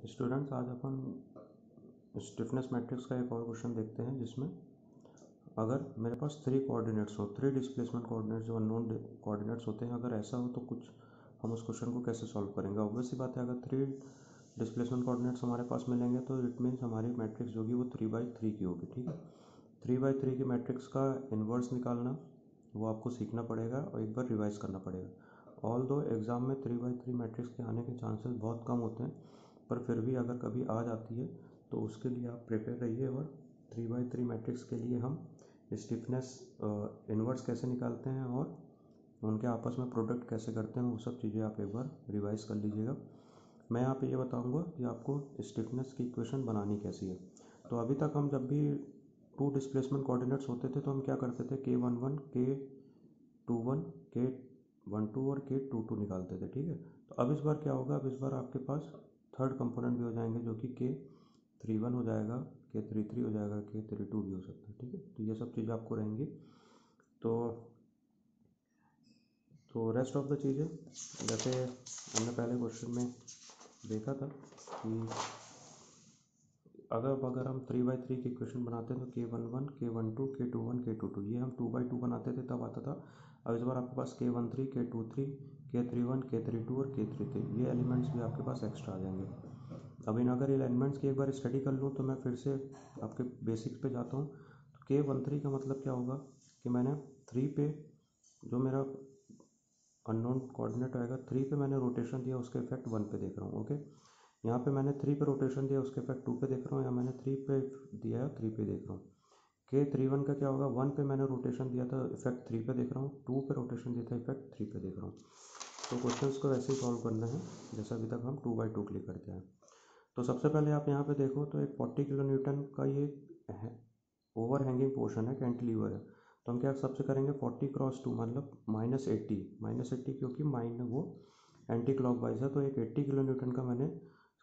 Students, आज अपन stiffness matrix का एक और क्वेश्चन देखते हैं जिसमें अगर मेरे पास थ्री कोऑर्डिनेट्स हो, थ्री डिस्प्लेसमेंट कोऑर्डिनेट्स जो अननोन कोऑर्डिनेट्स होते हैं, अगर ऐसा हो तो कुछ हम उस क्वेश्चन को कैसे सॉल्व करेंगे। ऑब्वियस सी बात है, अगर थ्री डिस्प्लेसमेंट कोऑर्डिनेट्स हमारे पास मिलेंगे तो इट मीन्स हमारी मैट्रिक्स जो होगी वो 3/3 की होगी। ठीक है, 3/3 की मैट्रिक्स का इन्वर्स निकालना वो आपको सीखना पड़ेगा और एक बार रिवाइज करना पड़ेगा। ऑल दो एग्ज़ाम में 3/3 मैट्रिक्स के आने के चांसेस बहुत कम होते हैं, पर फिर भी अगर कभी आ जाती है तो उसके लिए आप प्रिपेयर रहिए। और 3/3 मैट्रिक्स के लिए हम स्टिफनेस इन्वर्स कैसे निकालते हैं और उनके आपस में प्रोडक्ट कैसे करते हैं, वो सब चीज़ें आप एक बार रिवाइज कर लीजिएगा। मैं यहाँ पे ये बताऊँगा कि आपको स्टिफनेस की इक्वेशन बनानी कैसी है। तो अभी तक हम जब भी टू डिस्प्लेसमेंट कोऑर्डिनेट्स होते थे तो हम क्या करते थे, K11 K21 K12 और K22 निकालते थे। ठीक है, तो अब इस बार क्या होगा, अब इस बार आपके पास थर्ड कंपोनेंट भी हो जाएंगे जो कि K31 हो जाएगा, K33 हो जाएगा, K32 भी हो सकता है। ठीक है, तो ये सब चीज़ें आपको रहेंगी। तो रेस्ट ऑफ द चीज़ें जैसे हमने पहले क्वेश्चन में देखा था कि अगर हम 3/3 की इक्वेशन बनाते हैं तो K11 K12 K21 K22 ये हम 2/2 बनाते थे तब आता था। अब इस बार आपके पास K13 K23 K31 K32 और K33 ये एलिमेंट्स भी आपके पास एक्स्ट्रा आ जाएंगे। अब अगर ये एलिमेंट्स की एक बार स्टडी कर लूँ तो मैं फिर से आपके बेसिक्स पे जाता हूँ। तो K13 का मतलब क्या होगा कि मैंने 3 पे जो मेरा अननोन कोऑर्डिनेट आएगा 3 पे मैंने रोटेशन दिया, उसके इफेक्ट 1 पे देख रहा हूँ। ओके, यहाँ पे मैंने 3 पे रोटेशन दिया, उसके इफेक्ट 2 पे देख रहा हूँ, या मैंने 3 पे दिया है 3 पे देख रहा हूँ। K31 का क्या होगा, 1 पे मैंने रोटेशन दिया था, इफेक्ट 3 पे देख रहा हूँ, 2 पे रोटेशन दिया था, इफेक्ट 3 पे देख रहा हूँ। तो क्वेश्चंस को वैसे ही सॉल्व करना है जैसा अभी तक हम 2/2 के लिए करते हैं। तो सबसे पहले आप यहाँ पे देखो तो एक 40 किलो न्यूटन का ये ओवर हैंगिंग पोर्शन है, कैंटिलीवर है। तो हम क्या सबसे करेंगे 40×2 मतलब -80 क्योंकि वो एंटी क्लॉकवाइज है। तो एक 80 किलो न्यूटन का मैंने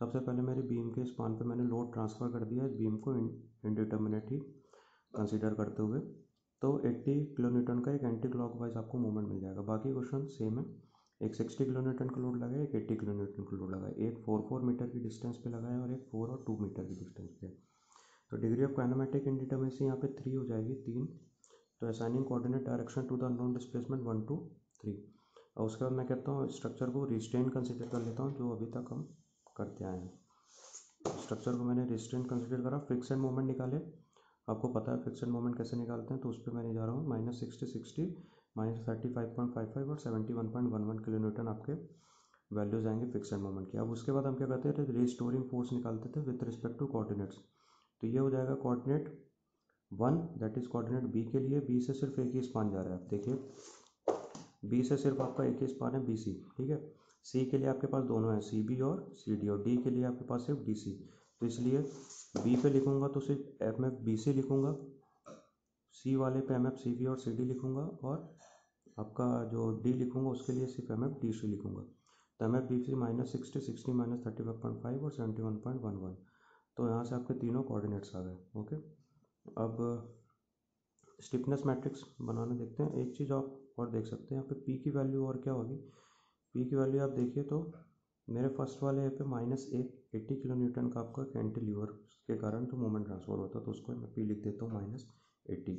सबसे पहले मेरी बीम के स्पान पे मैंने लोड ट्रांसफ़र कर दिया इस बीम को इनडिटर्मिनेट ही कंसीडर करते हुए। तो 80 किलो न्यूटन का एक एंटी क्लॉकवाइज आपको मूवमेंट मिल जाएगा। बाकी क्वेश्चन सेम है, एक 60 किलो न्यूटन का लोड लगाए, एक 80 किलो न्यूटन का लोड लगाए, एक 4 मीटर की डिस्टेंस पे लगाए और एक 4 और 2 मीटर की डिस्टेंस पे। तो डिग्री ऑफ काइनेमेटिक इंडिटर्मिनेसी यहाँ पे 3 हो जाएगी, 3। तो assigning coordinate direction to the unknown displacement 1 2 3। और उसके बाद मैं कहता हूँ स्ट्रक्चर को रिस्ट्रेन कंसिडर कर लेता हूँ, जो अभी तक हम करते आए हैं। स्ट्रक्चर को मैंने रिस्ट्रेन कंसिडर करा। फिक्स एंड मोमेंट निकाले, आपको पता है फिक्स एंड मोमेंट कैसे निकालते हैं, तो उस पर मैं नहीं जा रहा हूँ। -60 -35.55 और 71.11 किलो न्यूटन आपके वैल्यूज आएंगे फिक्स एंड मोमेंट की। अब उसके बाद हम क्या करते थे, रिस्टोरिंग फोर्स निकालते थे विद रिस्पेक्ट टू कोऑर्डिनेट्स। तो ये हो जाएगा coordinate 1 that is coordinate B के लिए, बी से सिर्फ एक ही स्पान जा रहा है। आप देखिए बी से सिर्फ आपका एक ही स्पान है BC। ठीक है, सी के लिए आपके पास दोनों है CB और CD, और डी के लिए आपके पास सिर्फ DC। तो इसलिए बी पे लिखूंगा तो सिर्फ MFBC लिखूंगा, सी वाले पे MFCB और CD लिखूंगा, और आपका जो डी लिखूंगा उसके लिए सिर्फ MFDC लिखूंगा। तो MFBC -60 60 -35.5 और 71.11। तो यहाँ से आपके तीनों कोऑर्डिनेट्स आ गए। ओके, अब स्टिफनेस मैट्रिक्स बनाना देखते हैं। एक चीज़ आप और देख सकते हैं यहाँ पे P की वैल्यू और क्या होगी। P की वैल्यू आप देखिए तो मेरे फर्स्ट वाले पे -80 किलो न्यूटन का आपका कैंटिलीवर के कारण जो मोमेंट ट्रांसफर होता है, तो उसको मैं P लिख देता हूँ -80।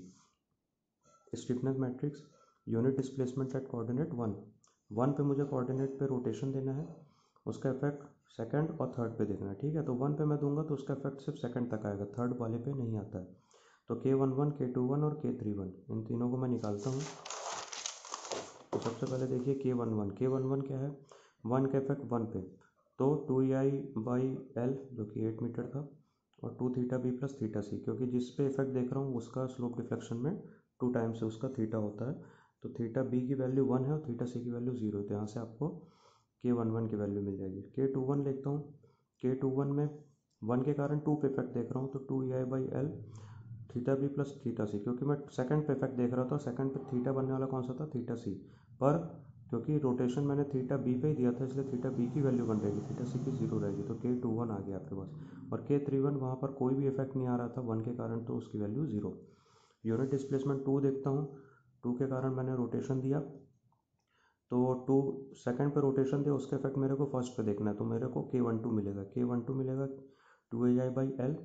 Stiffness matrix unit displacement eight coordinate 1 पे मुझे कोऑर्डिनेट पे रोटेशन देना है, उसका इफेक्ट सेकंड और थर्ड पे देखना है। ठीक है, तो 1 पे मैं दूंगा तो उसका इफेक्ट सिर्फ सेकंड तक आएगा, थर्ड वाले पे नहीं आता है। तो K11 K21 और K31 इन तीनों को मैं निकालता हूँ। तो सबसे पहले देखिए K11 क्या है, 1 का इफेक्ट 1 पे, तो 2EI/L जो कि 8 मीटर था, और 2θB + θC, क्योंकि जिस पे इफेक्ट देख रहा हूँ उसका स्लोप डिफ्लेक्शन में 2 टाइम्स से उसका थीटा होता है। तो θB की वैल्यू 1 है और θC की वैल्यू 0 है, तो यहाँ से आपको K11 की वैल्यू मिल जाएगी। K21 लिखता हूँ, K21 में 1 के कारण 2 पे इफेक्ट देख रहा हूँ, तो 2EI/L θB + θC, क्योंकि मैं सेकंड पे इफेक्ट देख रहा था, सेकंड पे थीटा बनने वाला कौन सा था, θC, पर क्योंकि रोटेशन मैंने θB पे ही दिया था इसलिए θB की वैल्यू बन रहेगी, θC की 0 रहेगी। तो K21 आ गया आपके पास, और K31 वहाँ पर कोई भी इफेक्ट नहीं आ रहा था 1 के कारण, तो उसकी वैल्यू 0। यूनिट डिस्प्लेसमेंट 2 देखता हूँ, 2 के कारण मैंने रोटेशन दिया, तो टू सेकंड पे रोटेशन दिया, उसका इफेक्ट मेरे को फर्स्ट पे देखना है, तो मेरे को K12 मिलेगा, K12 मिलेगा 2ai/L।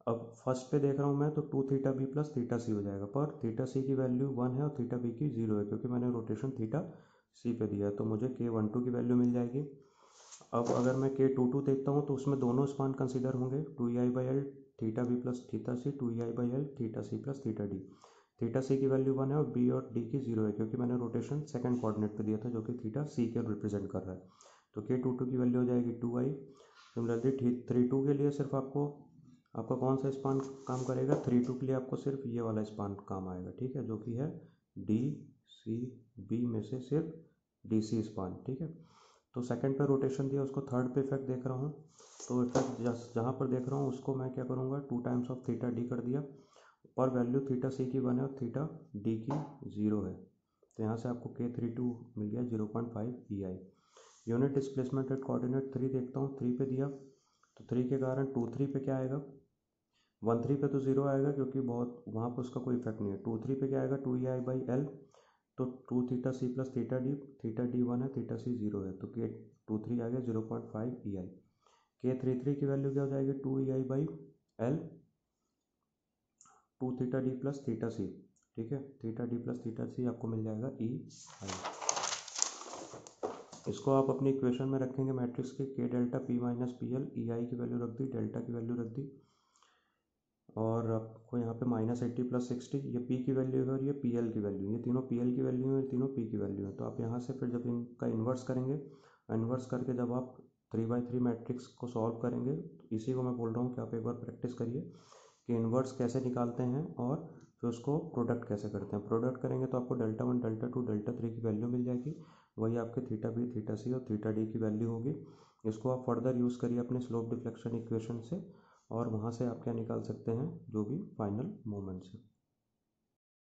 अब फर्स्ट पे देख रहा हूँ मैं, तो 2θb प्लस θc हो जाएगा, पर θc की वैल्यू 1 है और θb की 0 है, क्योंकि मैंने रोटेशन θc पे दिया है, तो मुझे K12 की वैल्यू मिल जाएगी। अब अगर मैं K22 देखता हूँ, तो उसमें दोनों स्पान कंसीडर होंगे, 2ei/L θb plus θc, 2ei/L θc plus θd। θc की वैल्यू 1 है और b और d की 0 है, क्योंकि मैंने रोटेशन सेकंड कोऑर्डिनेट पे दिया था, जो कि θc के रिप्रेजेंट कर रहा है। तो K22 की वैल्यू हो जाएगी 2i। सिमिलरली 32 के लिए सिर्फ आपका कौन सा स्पान काम करेगा, 32 के लिए आपको सिर्फ ये वाला स्पान काम आएगा, ठीक है, जो कि है DCB में से सिर्फ DC स्पान, ठीक है। तो सेकंड पे रोटेशन दिया, उसको थर्ड पे इफेक्ट देख रहा हूँ, तो इफेक्ट जहाँ पर देख रहा हूँ उसको मैं क्या करूँगा, 2 टाइम्स ऑफ θd कर दिया, पर वैल्यू θc की 1 है और θd की 0 है, तो यहाँ से आपको K32 मिल गया 0.5 EI। Unit displacement eight coordinate 3 देखता हूँ, 3 पे दिया, तो 3 के कारण 2-3 पे क्या आएगा, 1-3 पे तो 0 आएगा, क्योंकि बहुत वहाँ पर उसका कोई इफेक्ट नहीं है। 2-3 पे क्या आएगा, 2ei/L, तो 2θc प्लस θd 1 है, θc 0 है, तो K23 आ गया 0.5 EI। K33 की वैल्यू क्या हो जाएगी, 2ei/L 2θd प्लस θc, ठीक है, θd प्लस θc आपको मिल जाएगा EI। इसको आप अपनी इक्वेशन में रखेंगे मैट्रिक्स के, K delta P minus PL, EI की वैल्यू रख दी, डेल्टा की वैल्यू रख दी, और आपको यहाँ पे -80 प्लस 60, ये P की वैल्यू है और ये PL की वैल्यू, ये तीनों PL की वैल्यू है, तीनों P की वैल्यू है। तो आप यहाँ से फिर जब इनका इन्वर्स करेंगे, इन्वर्स करके जब आप 3x3 मैट्रिक्स को सॉल्व करेंगे, तो इसी को मैं बोल रहा हूँ कि आप एक बार प्रैक्टिस करिए कि इन्वर्स कैसे निकालते हैं और फिर उसको प्रोडक्ट कैसे करते हैं। प्रोडक्ट करेंगे तो आपको Δ1 Δ2 Δ3 की वैल्यू मिल जाएगी, वही आपके θb θc और θd की वैल्यू होगी। इसको आप फर्दर यूज़ करिए अपने स्लोप डिफ्लेक्शन इक्वेशन से, और वहाँ से आप क्या निकाल सकते हैं, जो भी फाइनल मोमेंट्स है।